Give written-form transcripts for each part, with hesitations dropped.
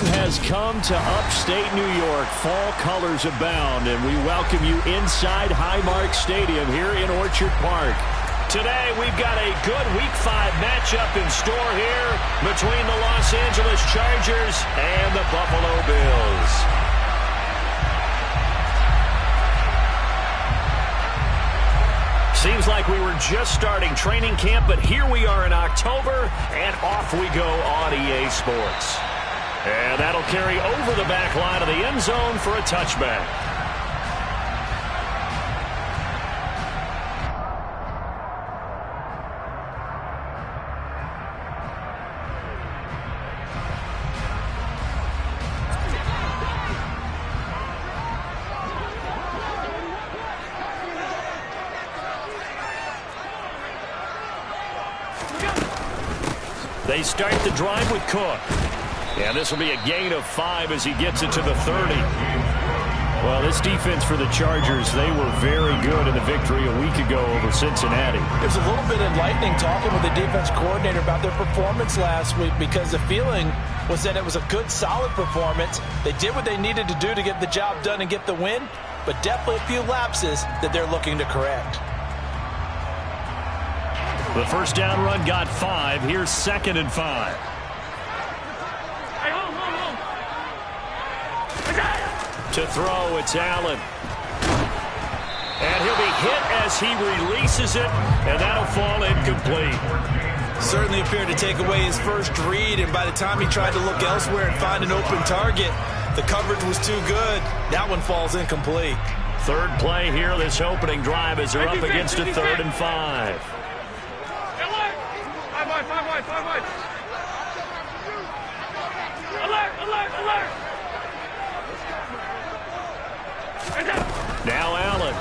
Spring has come to upstate New York. Fall colors abound, and we welcome you inside Highmark Stadium here in Orchard Park. Today, we've got a good Week 5 matchup in store here between the Los Angeles Chargers and the Buffalo Bills. Seems like we were just starting training camp, but here we are in October, and off we go on EA Sports. And that'll carry over the back line of the end zone for a touchback. They start the drive with Cook. And this will be a gain of 5 as he gets it to the 30. Well, this defense for the Chargers, they were very good in the victory a week ago over Cincinnati. There's a little bit enlightening talking with the defense coordinator about their performance last week, because the feeling was that it was a good, solid performance. They did what they needed to do to get the job done and get the win, but definitely a few lapses that they're looking to correct. The first down run got 5. Here's 2nd and 5. To throw, it's Allen. And he'll be hit as he releases it, and that'll fall incomplete. Certainly appeared to take away his first read, and by the time he tried to look elsewhere and find an open target, the coverage was too good. That one falls incomplete. Third play here, this opening drive, as they're up against a 3rd and 5. Five wide. Alert. Now Allen.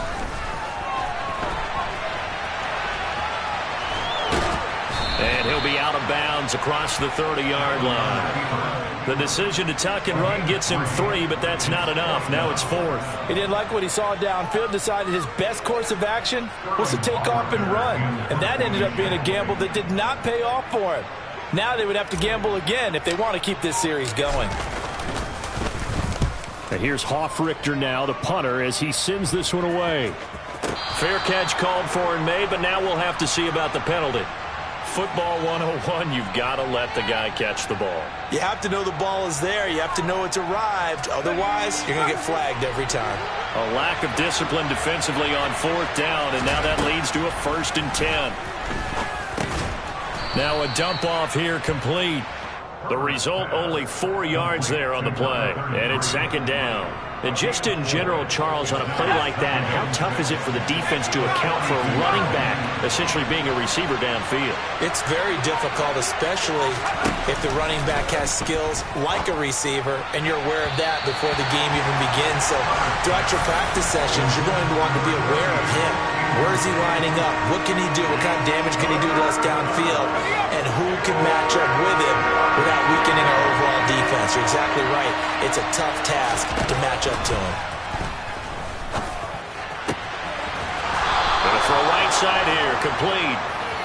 And he'll be out of bounds across the 30-yard line. The decision to tuck and run gets him 3, but that's not enough. Now it's 4th. He didn't like what he saw downfield, decided his best course of action was to take off and run. And that ended up being a gamble that did not pay off for him. Now they would have to gamble again if they want to keep this series going. And here's Hoffrichter now, the punter, as he sends this one away. Fair catch called for and made, but now we'll have to see about the penalty. Football 101, you've got to let the guy catch the ball. You have to know the ball is there. You have to know it's arrived. Otherwise, you're going to get flagged every time. A lack of discipline defensively on 4th down, and now that leads to a 1st and 10. Now a dump off here complete. The result, only 4 yards there on the play, and it's 2nd down. And just in general, Charles, on a play like that, how tough is it for the defense to account for a running back essentially being a receiver downfield? It's very difficult, especially if the running back has skills like a receiver, and you're aware of that before the game even begins. So throughout your practice sessions, you're going to want to be aware of him. Where is he lining up? What can he do? What kind of damage can he do to us downfield? And who can match up with him without weakening our overall defense? You're exactly right. It's a tough task to match up to him. Gonna throw right side here, complete.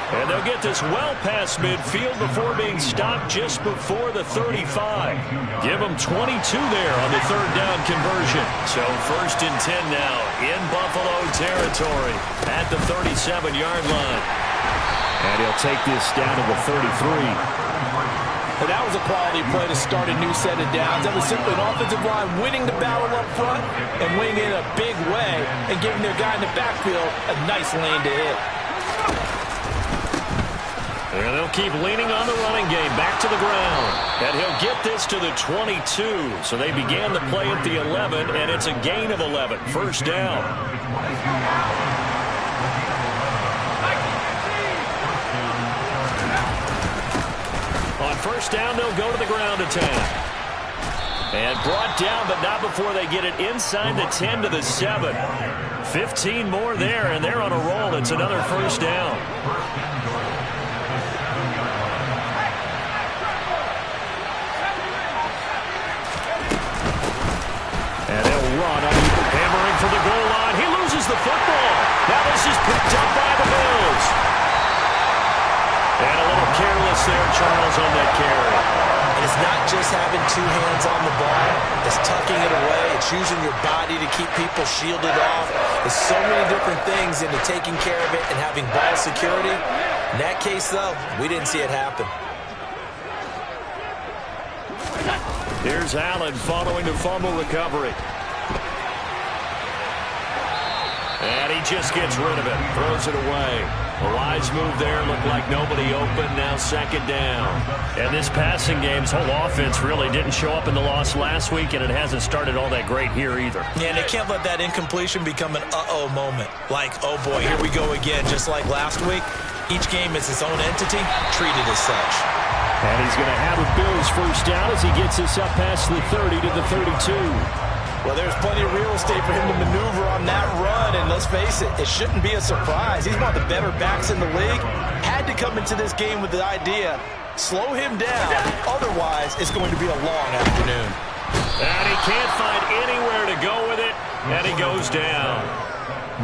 And they'll get this well past midfield before being stopped just before the 35. Give them 22 there on the 3rd down conversion. So 1st and 10 now in Buffalo territory at the 37-yard line. And he'll take this down to the 33. And that was a quality play to start a new set of downs. That was simply an offensive line winning the battle up front and winning in a big way and giving their guy in the backfield a nice lane to hit. And they'll keep leaning on the running game back to the ground. And he'll get this to the 22. So they began the play at the 11, and it's a gain of 11. 1st down. On 1st down, they'll go to the ground attack. And brought down, but not before they get it inside the 10 to the 7. 15 more there, and they're on a roll. It's another 1st down. And they'll run, hammering for the goal line. He loses the football. Now this is picked up by the Bills. And a little careless there, Charles, on that carry. And it's not just having two hands on the ball. It's tucking it away. It's using your body to keep people shielded off. There's so many different things into taking care of it and having ball security. In that case, though, we didn't see it happen. Here's Allen following the fumble recovery. And he just gets rid of it. Throws it away. A wise move there. Looked like nobody open. Now second down. And this passing game's whole offense really didn't show up in the loss last week, and it hasn't started all that great here either. Yeah, and they can't let that incompletion become an uh-oh moment. Like, oh boy, here we go again, just like last week. Each game is its own entity, treated as such. And he's going to have a Bills first down as he gets this up past the 30 to the 32. Well, there's plenty of real estate for him to maneuver on that run, and let's face it, it shouldn't be a surprise. He's one of the better backs in the league. Had to come into this game with the idea, slow him down, otherwise it's going to be a long afternoon. And he can't find anywhere to go with it, and he goes down.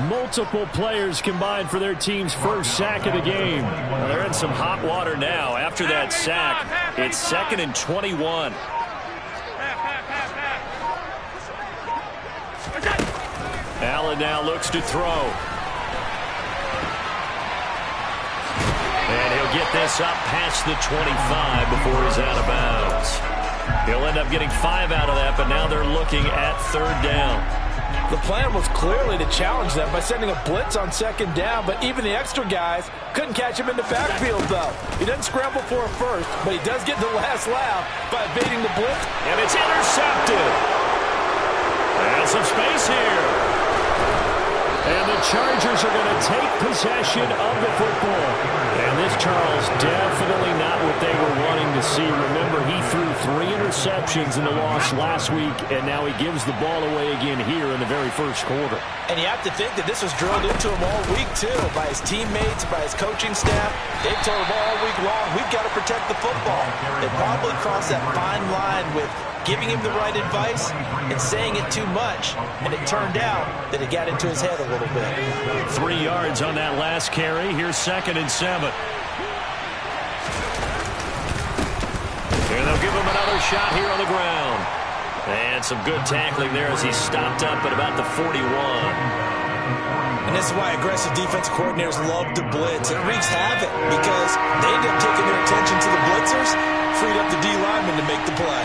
Multiple players combined for their team's first sack of the game. Well, they're in some hot water now. After that sack, it's 2nd and 21. Allen now looks to throw. And he'll get this up past the 25 before he's out of bounds. He'll end up getting 5 out of that, but now they're looking at 3rd down. The plan was clearly to challenge them by sending a blitz on 2nd down, but even the extra guys couldn't catch him in the backfield, though. He doesn't scramble for a first, but he does get the last laugh by evading the blitz. And it's intercepted. And some space here. And the Chargers are going to take possession of the football. And this, Charles, definitely not what they were wanting to see. Remember, he threw 3 interceptions in the loss last week, and now he gives the ball away again here in the very first quarter. And you have to think that this was drilled into him all week, too, by his teammates, by his coaching staff. They've told him all week long, we've got to protect the football. They probably crossed that fine line with giving him the right advice and saying it too much. And it turned out that it got into his head a little bit. 3 yards on that last carry. Here's 2nd and 7. And they'll give him another shot here on the ground. And some good tackling there as he stopped up at about the 41. And this is why aggressive defense coordinators love to blitz. It wreaks havoc because they end up taking their attention to the blitzers, freed up the D lineman to make the play.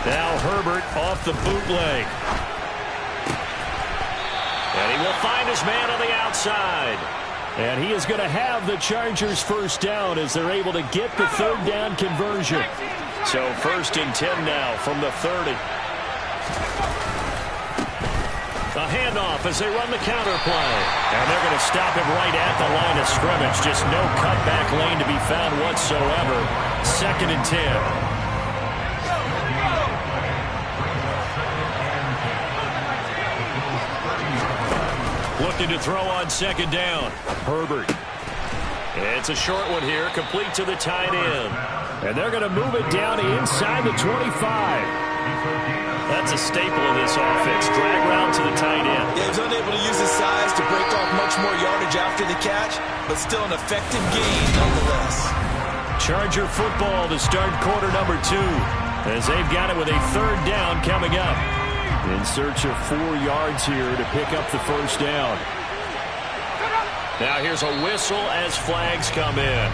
Now Herbert off the bootleg. And he will find his man on the outside. And he is going to have the Chargers first down as they're able to get the 3rd down conversion. So 1st and 10 now from the 30. A handoff as they run the counter play. And they're going to stop him right at the line of scrimmage. Just no cutback lane to be found whatsoever. 2nd and 10. Looking to throw on 2nd down. Herbert. It's a short one here, complete to the tight end. And they're going to move it down inside the 25. That's a staple of this offense. Drag route to the tight end. Yeah, he's unable to use his size to break off much more yardage after the catch, but still an effective gain nonetheless. Charger football to start quarter number 2, as they've got it with a 3rd down coming up. In search of 4 yards here to pick up the first down. Now here's a whistle as flags come in.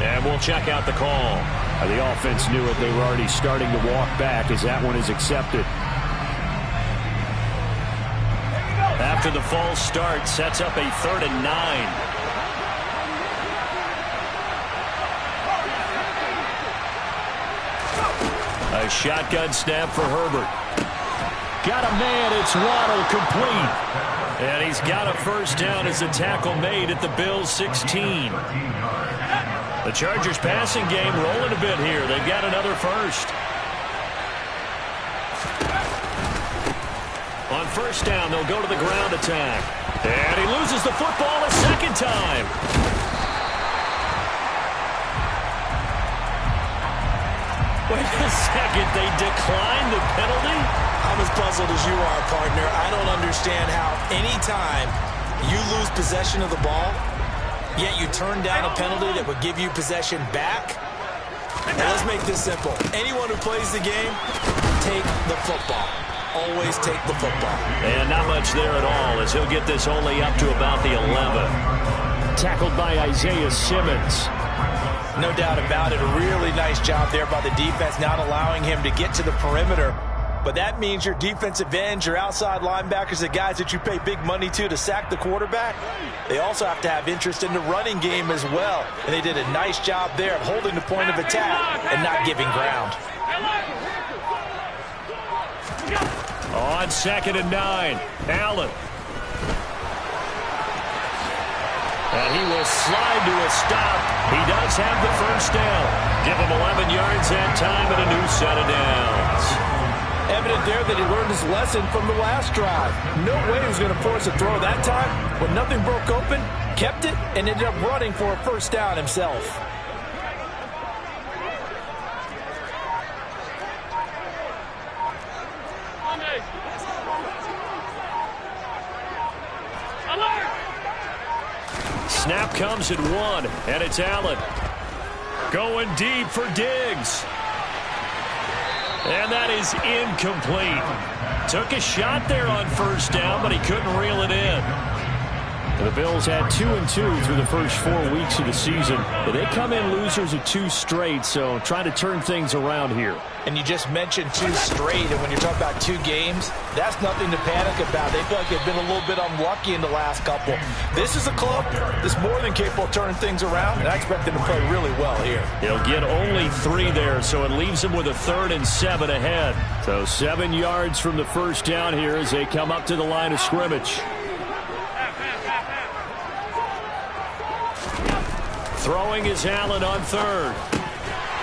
And we'll check out the call. The offense knew it. They were already starting to walk back as that one is accepted. After the false start, sets up a 3rd and 9. A shotgun snap for Herbert. Got a man, it's Waddle, complete. And he's got a first down as the tackle made at the Bills' 16. The Chargers passing game rolling a bit here. They've got another first. On first down, they'll go to the ground attack. And he loses the football a 2nd time. Wait a second, they declined the penalty? I'm as puzzled as you are, partner. I don't understand how any time you lose possession of the ball, Yet you turn down a penalty that would give you possession back? Now let's make this simple. Anyone who plays the game, take the football. Always take the football. And not much there at all, as he'll get this only up to about the 11. Tackled by Isaiah Simmons. No doubt about it. A really nice job there by the defense, not allowing him to get to the perimeter. But that means your defensive ends, your outside linebackers, the guys that you pay big money to sack the quarterback, they also have to have interest in the running game as well. And they did a nice job there of holding the point of attack and not giving ground. On 2nd and 9, Allen. And he will slide to a stop. He does have the first down. Give him 11 yards that time and a new set of downs. Evident there that he learned his lesson from the last drive. No way he was going to force a throw that time. When nothing broke open, kept it, and ended up running for a first down himself. Snap comes at 1, and it's Allen. Going deep for Diggs. And that is incomplete. Took a shot there on first down, but he couldn't reel it in. The Bills had 2-2 through the first 4 weeks of the season. But they come in losers of 2 straight, so trying to turn things around here. And you just mentioned 2 straight, and when you're talking about 2 games, that's nothing to panic about. They feel like they've been a little bit unlucky in the last couple. This is a club that's more than capable of turning things around, and I expect them to play really well here. He'll get only 3 there, so it leaves him with a 3rd and 7 ahead. So 7 yards from the first down here as they come up to the line of scrimmage. Throwing is Allen on 3rd.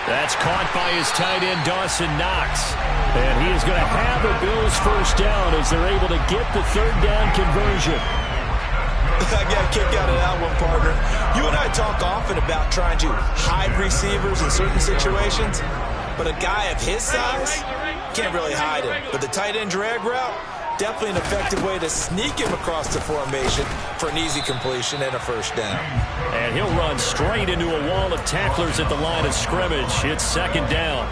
That's caught by his tight end, Dawson Knox. And he is going to have the Bills first down as they're able to get the 3rd down conversion. I got a kick out of that one, partner. You and I talk often about trying to hide receivers in certain situations, but a guy of his size can't really hide him. But the tight end drag route, definitely an effective way to sneak him across the formation for an easy completion and a first down. And he'll run straight into a wall of tacklers at the line of scrimmage. It's 2nd down.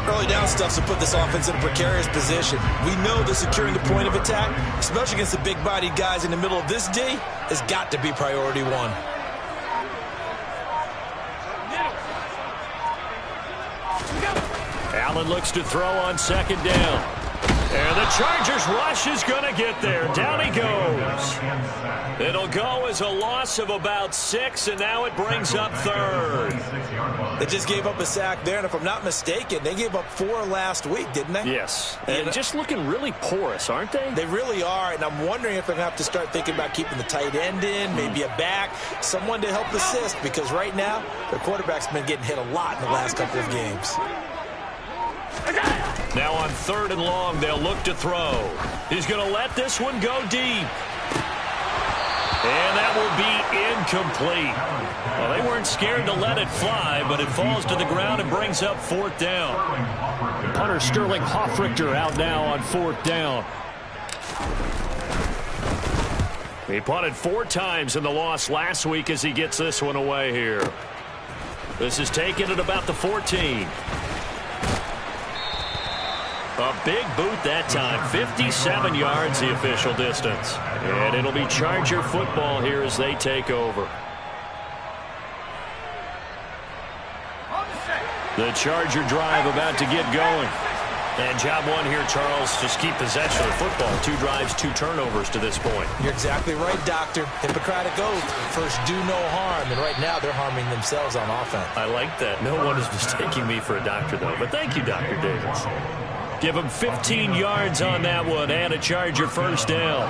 Early down stuff to put this offense in a precarious position. We know that securing the point of attack, especially against the big-bodied guys in the middle of this D, has got to be priority 1. Allen looks to throw on 2nd down. And the Chargers rush is going to get there. Down he goes. It'll go as a loss of about 6, and now it brings up 3rd. They just gave up a sack there, and if I'm not mistaken, they gave up 4 last week, didn't they? Yes. And just looking really porous, aren't they? They really are, and I'm wondering if they're going to have to start thinking about keeping the tight end in, maybe a back, someone to help assist, because right now, their quarterback's been getting hit a lot in the last couple of games. Now on 3rd and long, they'll look to throw. He's going to let this one go deep. And that will be incomplete. Well, they weren't scared to let it fly, but it falls to the ground and brings up 4th down. Punter Sterling Hoffrichter out now on 4th down. He punted 4 times in the loss last week as he gets this one away here. This is taken at about the 14. A big boot that time. 57 yards the official distance. And it'll be Charger football here as they take over. The Charger drive about to get going. And job 1 here, Charles, just keep possession of the football. 2 drives, 2 turnovers to this point. You're exactly right, Doctor. Hippocratic oath. First, do no harm. And right now, they're harming themselves on offense. I like that. No one is mistaking me for a doctor, though. But thank you, Dr. Davis. Give him 15 yards on that one and a Charger first down.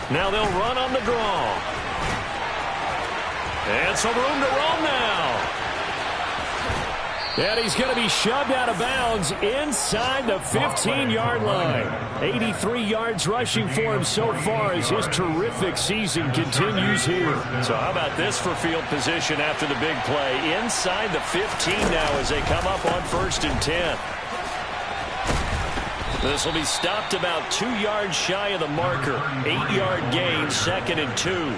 Now they'll run on the draw. And some room to roam now. And he's going to be shoved out of bounds inside the 15-yard line. 83 yards rushing for him so far as his terrific season continues here. So how about this for field position after the big play? Inside the 15 now as they come up on 1st and 10. This will be stopped about 2 yards shy of the marker. 8-yard gain, 2nd and 2.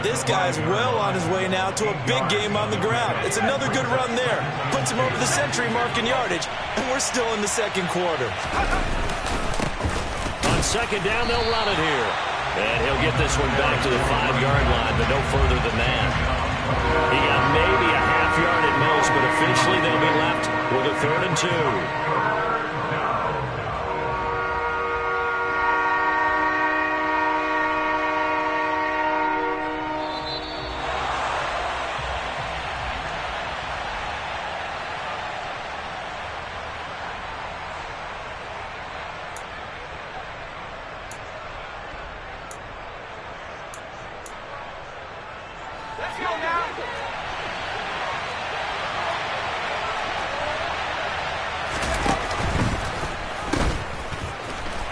This guy's well on his way now to a big game on the ground. It's another good run there. Puts him over the century mark in yardage, and we're still in the 2nd quarter. On 2nd down, they'll run it here. And he'll get this one back to the 5-yard line, but no further than that. He got maybe a half yard at most, but officially they'll be left with a 3rd and 2.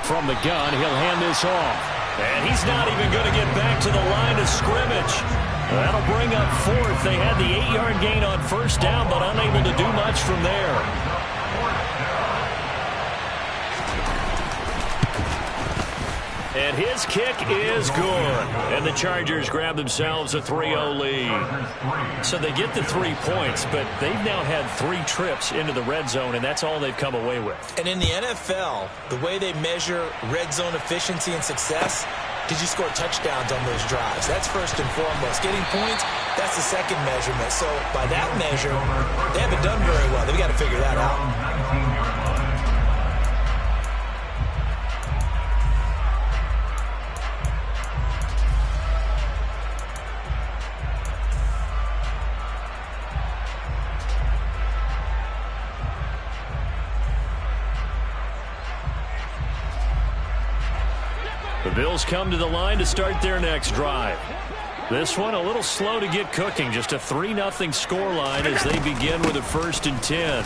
From the gun, he'll hand this off. And he's not even going to get back to the line of scrimmage. That'll bring up 4th. They had the 8-yard gain on 1st down, but unable to do much from there. And his kick is good. And the Chargers grab themselves a 3-0 lead. So they get the 3 points, but they've now had 3 trips into the red zone, and that's all they've come away with. And in the NFL, the way they measure red zone efficiency and success, did you score touchdowns on those drives? That's first and foremost. Getting points, that's the second measurement. So by that measure, they haven't done very well. They've got to figure that out. The Bills come to the line to start their next drive. This one a little slow to get cooking. Just a 3-0 scoreline as they begin with a 1st and 10.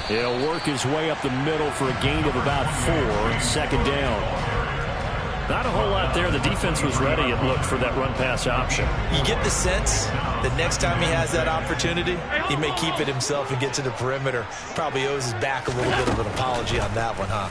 He'll work his way up the middle for a gain of about 4. 2nd down. Not a whole lot there. The defense was ready, it looked, for that run-pass option. You get the sense that next time he has that opportunity, he may keep it himself and get to the perimeter. Probably owes his back a little bit of an apology on that one, huh?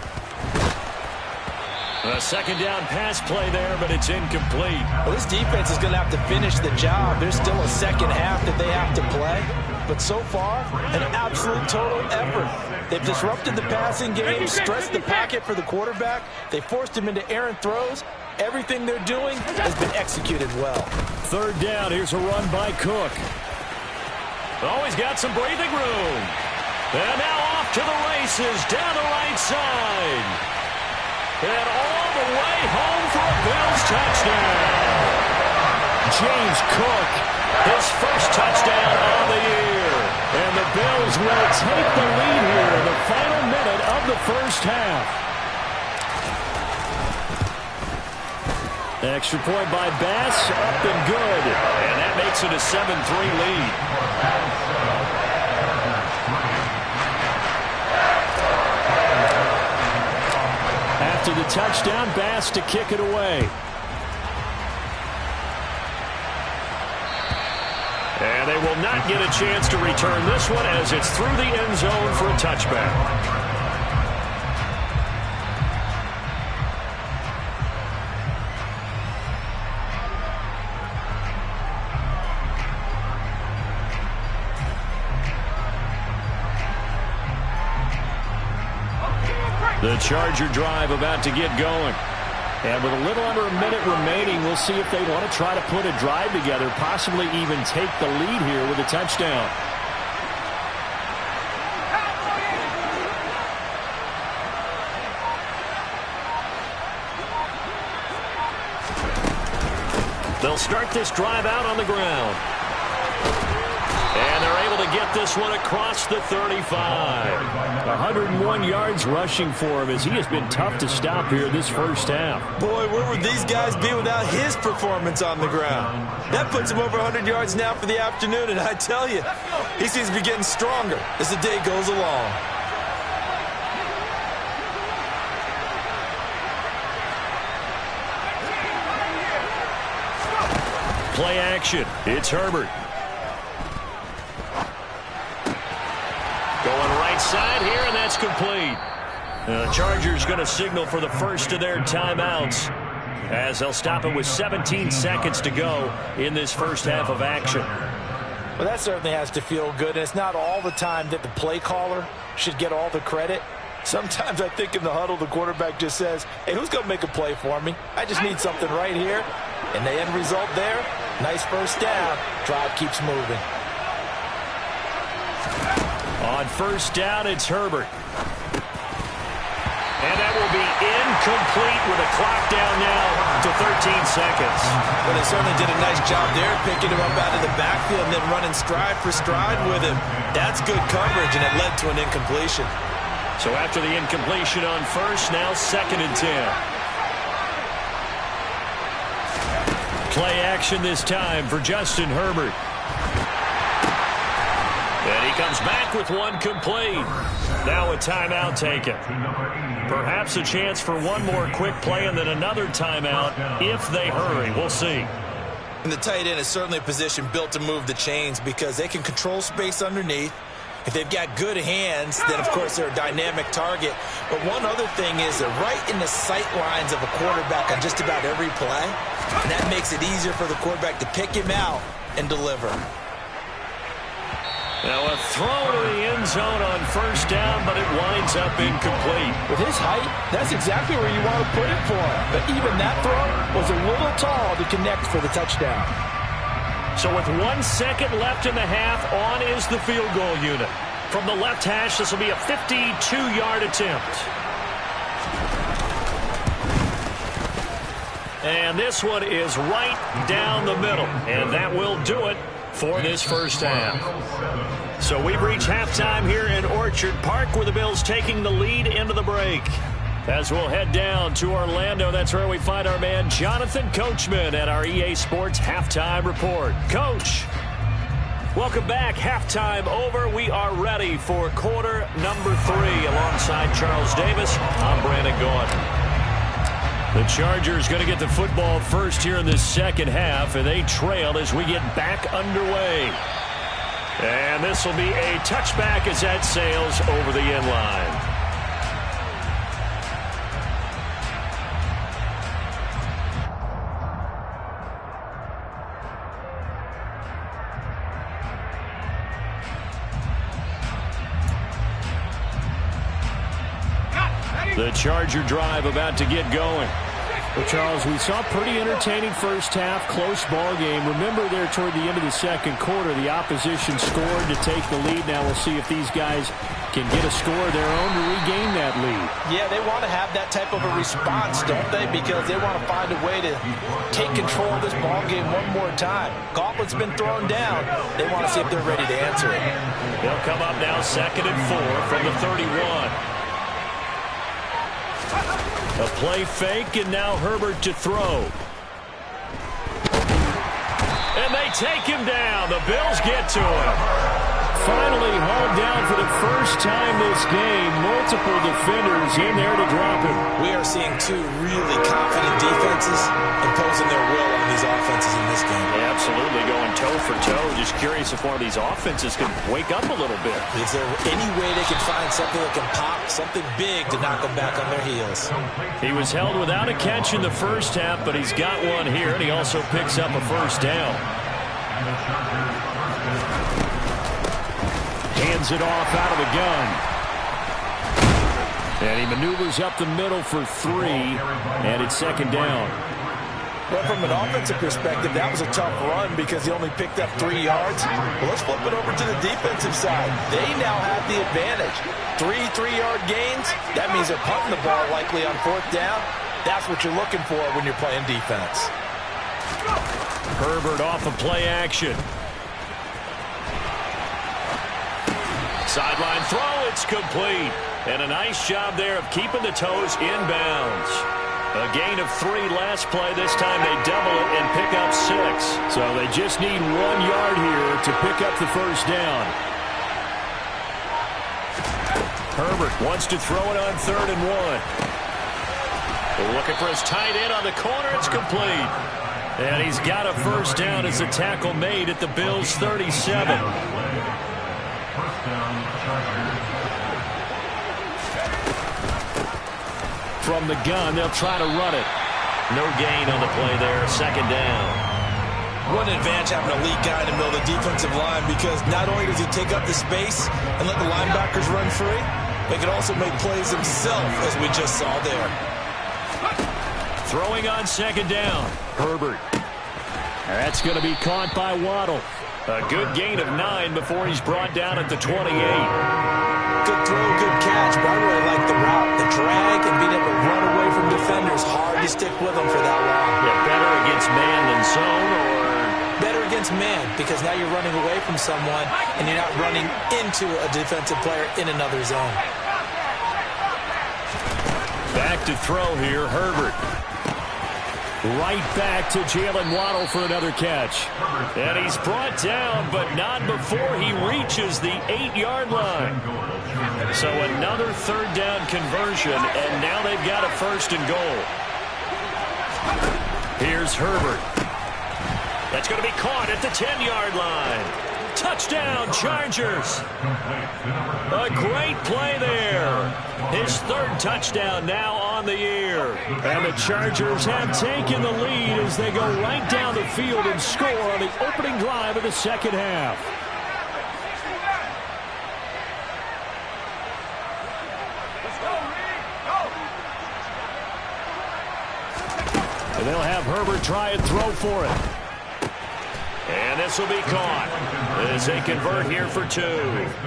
A 2nd down pass play there, but it's incomplete. Well, this defense is going to have to finish the job. There's still a 2nd half that they have to play. But so far, an absolute total effort. They've disrupted the passing game, stressed the pocket for the quarterback. They forced him into errant throws. Everything they're doing has been executed well. 3rd down. Here's a run by Cook. Oh, he's got some breathing room. And now off to the races down the right side. And all the way home for a Bills touchdown. James Cook, his first touchdown of the year. And the Bills will take the lead here in the final minute of the 1st half. Extra point by Bass, up and good. And that makes it a 7-3 lead. After the touchdown, Bass to kick it away. And they will not get a chance to return this one as it's through the end zone for a touchback. The Charger drive about to get going. And with a little under a minute remaining, we'll see if they want to try to put a drive together, possibly even take the lead here with a touchdown. They'll start this drive out on the ground. And they're able to get get this one across the 35. 101 yards rushing for him as he has been tough to stop here this first half. Boy, where would these guys be without his performance on the ground? That puts him over 100 yards now for the afternoon, and I tell you, he seems to be getting stronger as the day goes along. Play action. It's Herbert. Going right side here, and that's complete. The Chargers going to signal for the first of their timeouts as they'll stop it with 17 seconds to go in this first half of action. Well, that certainly has to feel good, and it's not all the time that the play caller should get all the credit. Sometimes I think in the huddle, the quarterback just says, hey, who's going to make a play for me? I just need something right here. And the end result there, nice first down. Drive keeps moving. On first down, it's Herbert. And that will be incomplete with a clock down now to 13 seconds. Well, they certainly did a nice job there, picking him up out of the backfield and then running stride for stride with him. That's good coverage, and it led to an incompletion. So after the incompletion on first, now 2nd and 10. Play action this time for Justin Herbert. And he comes back with one complete. Now a timeout taken. Perhaps a chance for one more quick play and then another timeout if they hurry. We'll see. And the tight end is certainly a position built to move the chains because they can control space underneath. If they've got good hands, then, of course, they're a dynamic target. But one other thing is they're right in the sight lines of a quarterback on just about every play. And that makes it easier for the quarterback to pick him out and deliver. Now a throw to the end zone on first down, but it winds up incomplete. With his height, that's exactly where you want to put it for him. But even that throw was a little tall to connect for the touchdown. So with 1 second left in the half, on is the field goal unit. From the left hash, this will be a 52-yard attempt. And this one is right down the middle. And that will do it for this first half. So we've reached halftime here in Orchard Park with the Bills taking the lead into the break. As we'll head down to Orlando, that's where we find our man Jonathan Coachman at our EA Sports Halftime Report. Coach, welcome back. Halftime over. We are ready for quarter number 3. Alongside Charles Davis, I'm Brandon Gaudin. The Chargers going to get the football first here in this second half, and they trail as we get back underway. And this will be a touchback as that sails over the end line. The Charger drive about to get going. Well, Charles, we saw a pretty entertaining first half, close ball game. Remember there toward the end of the second quarter, the opposition scored to take the lead. Now we'll see if these guys can get a score of their own to regain that lead. Yeah, they want to have that type of a response, don't they? Because they want to find a way to take control of this ball game one more time. Gauntlet's been thrown down. They want to see if they're ready to answer it. They'll come up now 2nd and 4 from the 31. A play fake, and now Herbert to throw. And they take him down. The Bills get to him. Finally hauled down for the first time this game. Multiple defenders in there to drop him. We are seeing two really confident defenses imposing their will on these offenses in this game. Yeah, absolutely, going toe for toe. Just curious if one of these offenses can wake up a little bit. Is there any way they can find something that can pop, something big to knock them back on their heels? He was held without a catch in the first half, but he's got one here, and he also picks up a first down. Hands it off out of the gun. And he maneuvers up the middle for 3, and it's 2nd down. Well, from an offensive perspective, that was a tough run because he only picked up 3 yards. Well, let's flip it over to the defensive side. They now have the advantage. 3 3-yard gains, that means they're punting the ball likely on 4th down. That's what you're looking for when you're playing defense. Herbert off of play action. Sideline throw, it's complete. And a nice job there of keeping the toes in bounds. A gain of 3 last play. This time they double it and pick up 6. So they just need 1 yard here to pick up the first down. Herbert wants to throw it on 3rd and 1. Looking for his tight end on the corner. It's complete. And he's got a first down as the tackle made at the Bills' 37. From the gun, they'll try to run it. No gain on the play there. 2nd down. What an advantage having a elite guy in the middle of the defensive line, because not only does he take up the space and let the linebackers run free, they can also make plays himself, as we just saw there. Throwing on 2nd down. Herbert. That's going to be caught by Waddle. A good gain of 9 before he's brought down at the 28. Good throw, good catch, but I really like the route. The drag and being able to run away from defenders. Hard to stick with them for that long. Yeah, better against man than zone, or? Better against man, because now you're running away from someone and you're not running into a defensive player in another zone. Back to throw here, Herbert. Right back to Jalen Waddle for another catch. And he's brought down, but not before he reaches the 8-yard line. So another 3rd down conversion, and now they've got a 1st and goal. Here's Herbert. That's going to be caught at the 10-yard line. Touchdown, Chargers. A great play there. His 3rd touchdown now on the year. And the Chargers have taken the lead as they go right down the field and score on the opening drive of the 2nd half. And they'll have Herbert try and throw for it. And this will be caught as they convert here for 2.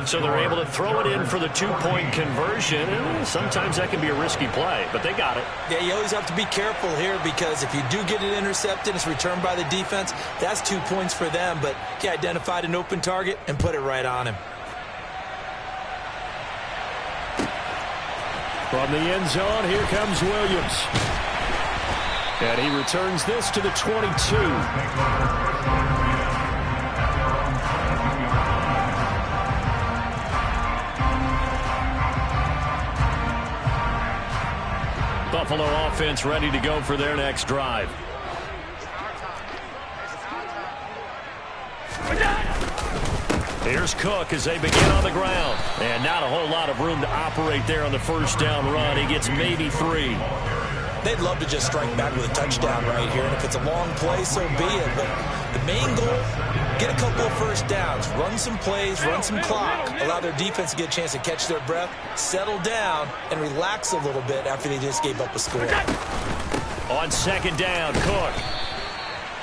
So they're able to throw it in for the 2-point conversion. Sometimes that can be a risky play, but they got it. Yeah, you always have to be careful here, because if you do get it intercepted, it's returned by the defense. That's 2 points for them, but he identified an open target and put it right on him. From the end zone, here comes Williams. And he returns this to the 22. Buffalo offense ready to go for their next drive. Here's Cook as they begin on the ground. And not a whole lot of room to operate there on the 1st down run. He gets maybe 3. They'd love to just strike back with a touchdown right here, and if it's a long play, so be it. But the main goal, get a couple of 1st downs, run some plays, run some clock, allow their defense to get a chance to catch their breath, settle down, and relax a little bit after they just gave up a score. On 2nd down, Cook.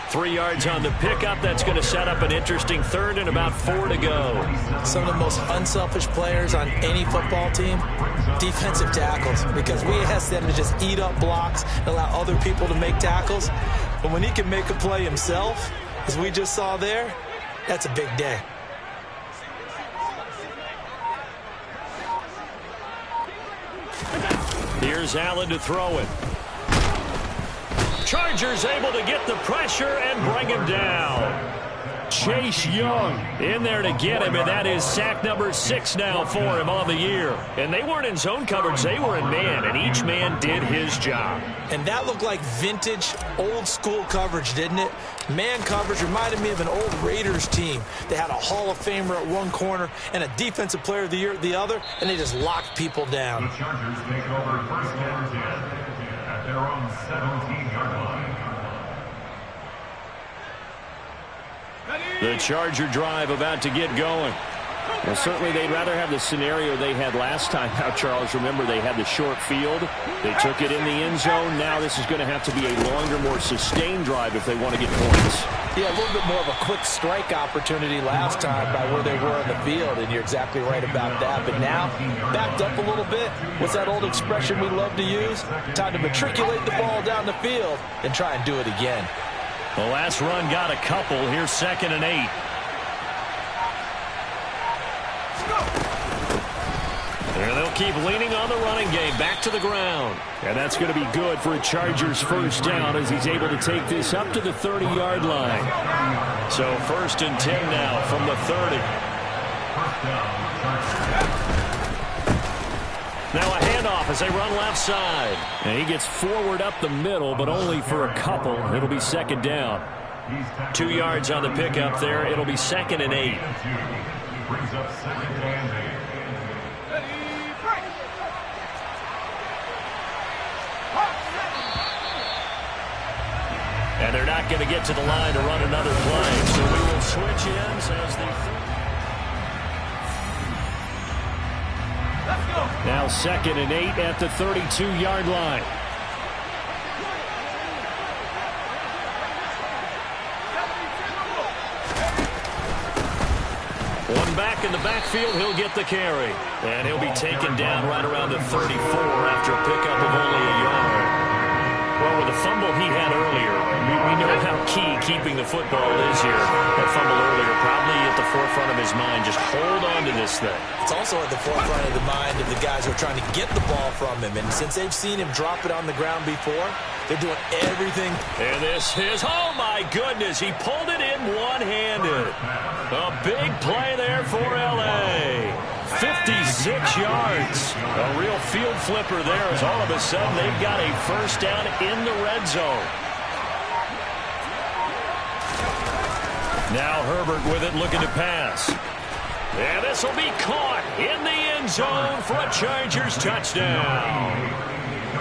3 yards on the pickup. That's going to set up an interesting 3rd and about 4 to go. Some of the most unselfish players on any football team, defensive tackles, because we ask them to just eat up blocks and allow other people to make tackles. But when he can make a play himself, as we just saw there, that's a big day. Here's Allen to throw it. Chargers able to get the pressure and bring him down. Chase Young in there to get him, and that is sack number 6 now for him on the year. And they weren't in zone coverage, they were in man, and each man did his job. And that looked like vintage, old-school coverage, didn't it? Man coverage reminded me of an old Raiders team. They had a Hall of Famer at one corner and a Defensive Player of the Year at the other, and they just locked people down. The Chargers take over 1st and 10 at their own 17-yard line. The Charger drive about to get going. Well, certainly they'd rather have the scenario they had last time. Now, Charles, remember they had the short field. They took it in the end zone. Now this is going to have to be a longer, more sustained drive if they want to get points. Yeah, a little bit more of a quick strike opportunity last time by where they were in the field, and you're exactly right about that. But now, backed up a little bit. What's that old expression we love to use? Time to matriculate the ball down the field and try and do it again. The last run got a couple. Here's 2nd and 8. They'll keep leaning on the running game. Back to the ground. And that's going to be good for a Chargers first down as he's able to take this up to the 30-yard line. So 1st and 10 now from the 30. Now a handoff as they run left side. And he gets forward up the middle, but only for a couple. It'll be 2nd down. 2 yards on the pickup there. It'll be 2nd and 8. Brings up 2nd and 8. And they're not going to get to the line to run another play. So we will switch ends as they... Now 2nd and 8 at the 32-yard line. One back in the backfield, he'll get the carry. And he'll be taken down right around the 34 after a pickup of only a yard. Well, with the fumble he had earlier, we know how key keeping the football is here. That fumble earlier probably at the forefront of his mind. Just hold on to this thing. It's also at the forefront of the mind of the guys who are trying to get the ball from him. And since they've seen him drop it on the ground before, they're doing everything. And this is, oh my goodness, he pulled it in one-handed. A big play there for L.A. 56 yards. A real field flipper there as all of a sudden they've got a first down in the red zone. Now Herbert with it, looking to pass. And this will be caught in the end zone for a Chargers touchdown.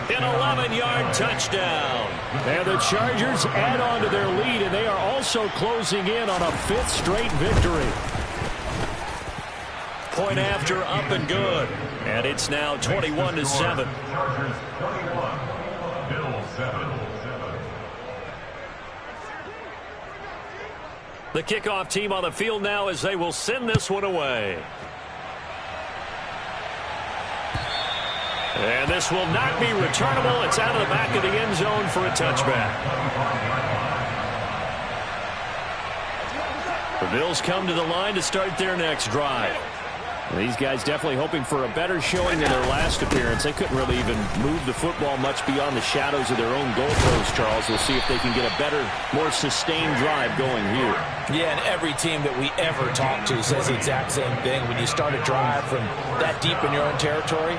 An 11-yard touchdown. And the Chargers add on to their lead, and they are also closing in on a 5th straight victory. Point after, up and good. And it's now 21-7. Chargers 21, Bills 7. The kickoff team on the field now as they will send this one away. And this will not be returnable. It's out of the back of the end zone for a touchback. The Bills come to the line to start their next drive. These guys definitely hoping for a better showing than their last appearance. They couldn't really even move the football much beyond the shadows of their own goalpost, Charles. We'll see if they can get a better, more sustained drive going here. Yeah, and every team that we ever talk to says the exact same thing. When you start a drive from that deep in your own territory,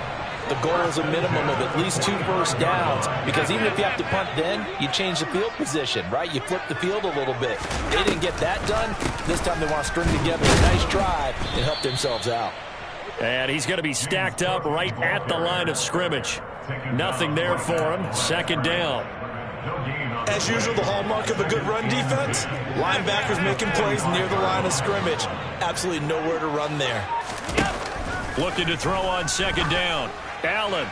the goal is a minimum of at least 2 first downs, because even if you have to punt then, you change the field position, right? You flip the field a little bit. They didn't get that done. This time they want to string together a nice drive and help themselves out. And he's going to be stacked up right at the line of scrimmage. Nothing there for him. 2nd down. As usual, the hallmark of a good run defense, linebackers making plays near the line of scrimmage. Absolutely nowhere to run there. Looking to throw on 2nd down. Allen.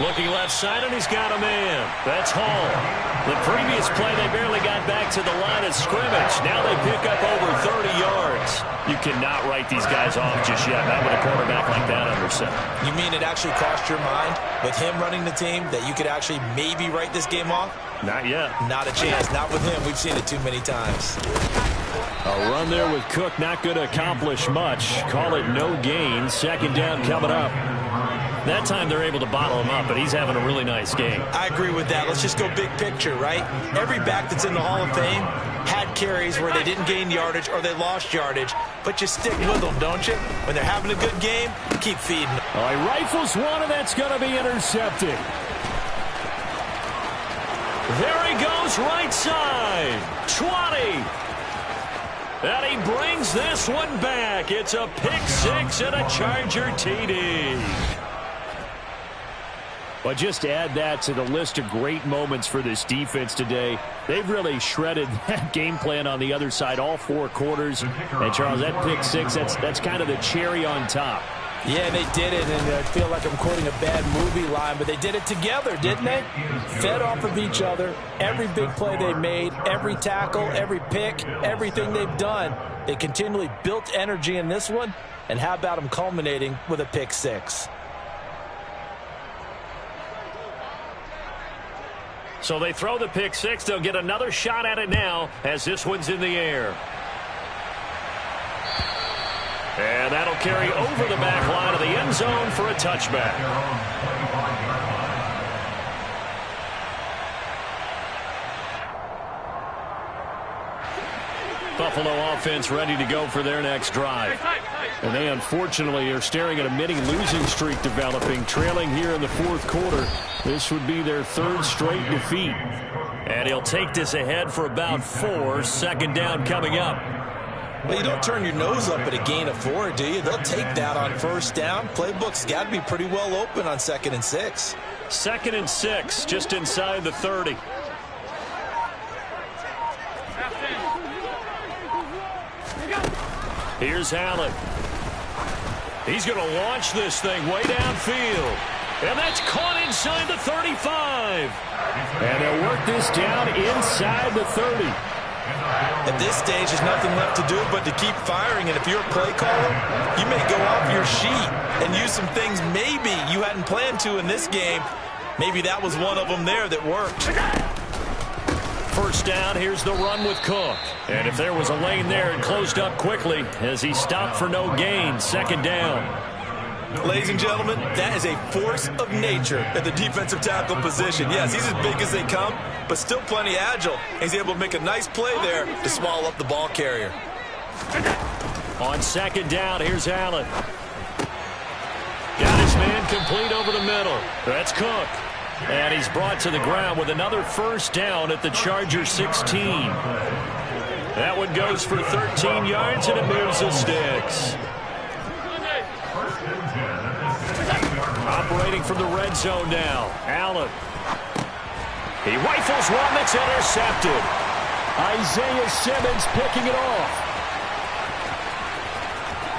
Looking left side, and he's got a man. That's Hall. The previous play, they barely got back to the line of scrimmage. Now they pick up over 30 yards. You cannot write these guys off just yet. Not with a quarterback like that under center. You mean it actually crossed your mind with him running the team that you could actually maybe write this game off? Not yet. Not a chance. Not with him. We've seen it too many times. A run there with Cook not going to accomplish much. Call it no gain. 2nd down coming up. That time they're able to bottle him up, but he's having a really nice game. I agree with that. Let's just go big picture, right? Every back that's in the Hall of Fame had carries where they didn't gain yardage or they lost yardage, but you stick with them, don't you? When they're having a good game, keep feeding them. All right, rifles one, and that's going to be intercepted. There he goes, right side. 20. And he brings this one back. It's a pick-6 and a Charger TD. But just to add that to the list of great moments for this defense today, they've really shredded that game plan on the other side all 4 quarters. And, Charles, that pick-6, that's kind of the cherry on top. Yeah, they did it, and I feel like I'm quoting a bad movie line, but they did it together, didn't they? Fed off of each other. Every big play they made, every tackle, every pick, everything they've done, they continually built energy in this one, and how about them culminating with a pick-6? So they throw the pick-6. They'll get another shot at it now as this one's in the air. And that'll carry over the back line of the end zone for a touchback. Buffalo offense ready to go for their next drive. And they unfortunately are staring at a mini losing streak developing, trailing here in the fourth quarter. This would be their third straight defeat. And he'll take this ahead for about 4. Second down coming up. Well, you don't turn your nose up at a gain of 4, do you? They'll take that on first down. Playbook's got to be pretty well open on 2nd and 6. 2nd and 6, just inside the 30. Here's Allen. He's going to launch this thing way downfield. And that's caught inside the 35. And they'll work this down inside the 30. At this stage, there's nothing left to do but to keep firing. And if you're a play caller, you may go off your sheet and use some things maybe you hadn't planned to in this game. Maybe that was one of them there that worked. First down, here's the run with Cook. And if there was a lane there, it closed up quickly as he stopped for no gain. Second down. Ladies and gentlemen, that is a force of nature at the defensive tackle position. Yes, he's as big as they come, but still plenty agile. He's able to make a nice play there to swallow up the ball carrier. On second down, here's Allen. Got his man complete over the middle. That's Cook. And he's brought to the ground with another first down at the Charger 16. That one goes for 13 yards, and it moves the sticks. Operating from the red zone now. Allen. He rifles one that's intercepted. Isaiah Simmons picking it off.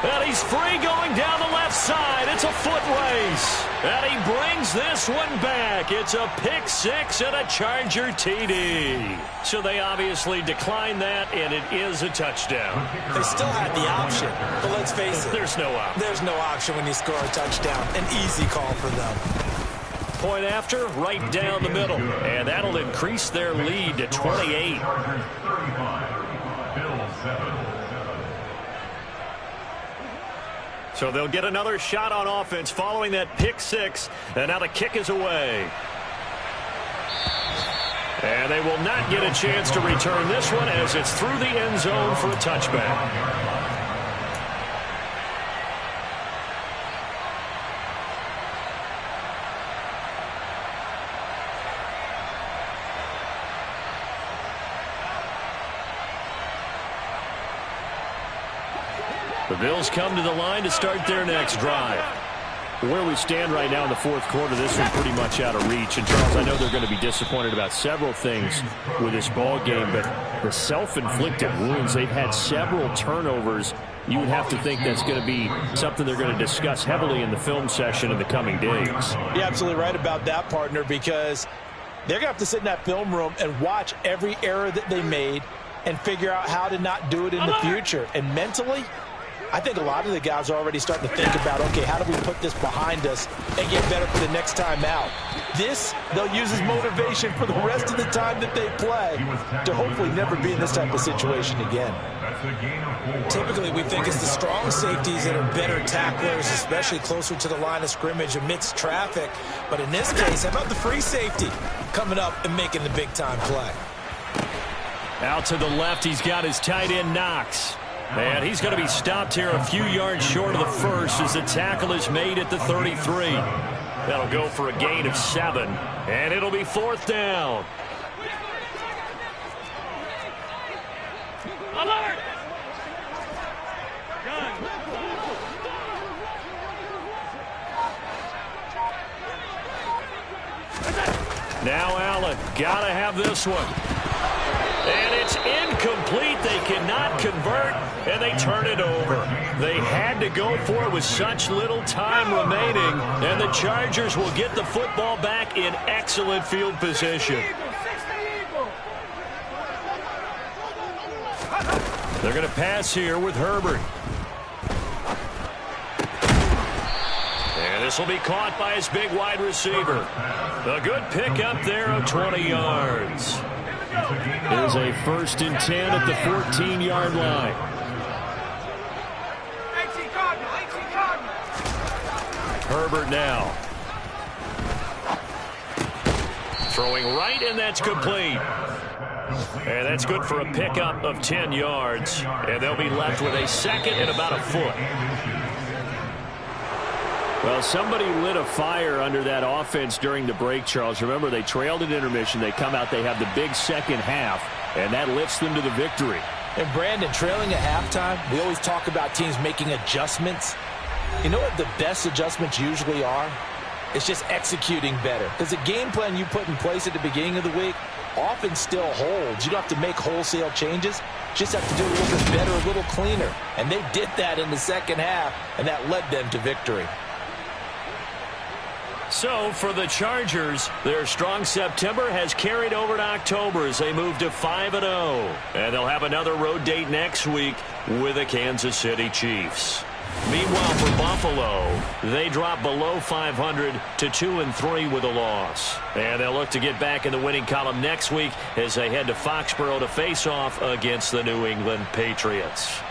And he's free going down the left side. It's a foot race. And he brings this one back. It's a pick six and a Charger TD. So they obviously declined that, and it is a touchdown. They still had the option, but let's face it. There's no option. There's no option when you score a touchdown. An easy call for them. Point after, right down the middle. And that'll increase their lead to 28. So they'll get another shot on offense following that pick six. And now the kick is away. And they will not get a chance to return this one as it's through the end zone for a touchback. The Bills come to the line to start their next drive. Where we stand right now in the fourth quarter, this one's pretty much out of reach. And, Charles, I know they're going to be disappointed about several things with this ball game, but the self-inflicted wounds, they've had several turnovers. You would have to think that's going to be something they're going to discuss heavily in the film session in the coming days. You're absolutely right about that, partner, because they're going to have to sit in that film room and watch every error that they made and figure out how to not do it in the future. And mentally, I think a lot of the guys are already starting to think about, okay, how do we put this behind us and get better for the next time out? This, they'll use as motivation for the rest of the time that they play to hopefully never be in this type of situation again. Typically, we think it's the strong safeties that are better tacklers, especially closer to the line of scrimmage amidst traffic. But in this case, how about the free safety coming up and making the big-time play? Out to the left, he's got his tight end Knox. And he's going to be stopped here a few yards short of the first as the tackle is made at the 33. That'll go for a gain of 7. And it'll be fourth down. Alert! Now Allen, gotta have this one. And it's incomplete. They cannot convert, and they turn it over. They had to go for it with such little time remaining, and the Chargers will get the football back in excellent field position. They're going to pass here with Herbert. And this will be caught by his big wide receiver. A good pickup there of 20 yards. It is a 1st and 10 at the 14-yard line. Herbert now. Throwing right, and that's complete. And that's good for a pickup of 10 yards. And they'll be left with a second and about a foot. Well, somebody lit a fire under that offense during the break, Charles. Remember, they trailed at intermission. They come out, they have the big second half, and that lifts them to the victory. And, Brandon, trailing at halftime, we always talk about teams making adjustments. You know what the best adjustments usually are? It's just executing better. Because the game plan you put in place at the beginning of the week often still holds. You don't have to make wholesale changes. Just have to do a little bit better, a little cleaner. And they did that in the second half, and that led them to victory. So, for the Chargers, their strong September has carried over to October as they move to 5-0. And they'll have another road date next week with the Kansas City Chiefs. Meanwhile, for Buffalo, they drop below 500 to 2-3 with a loss. And they'll look to get back in the winning column next week as they head to Foxborough to face off against the New England Patriots.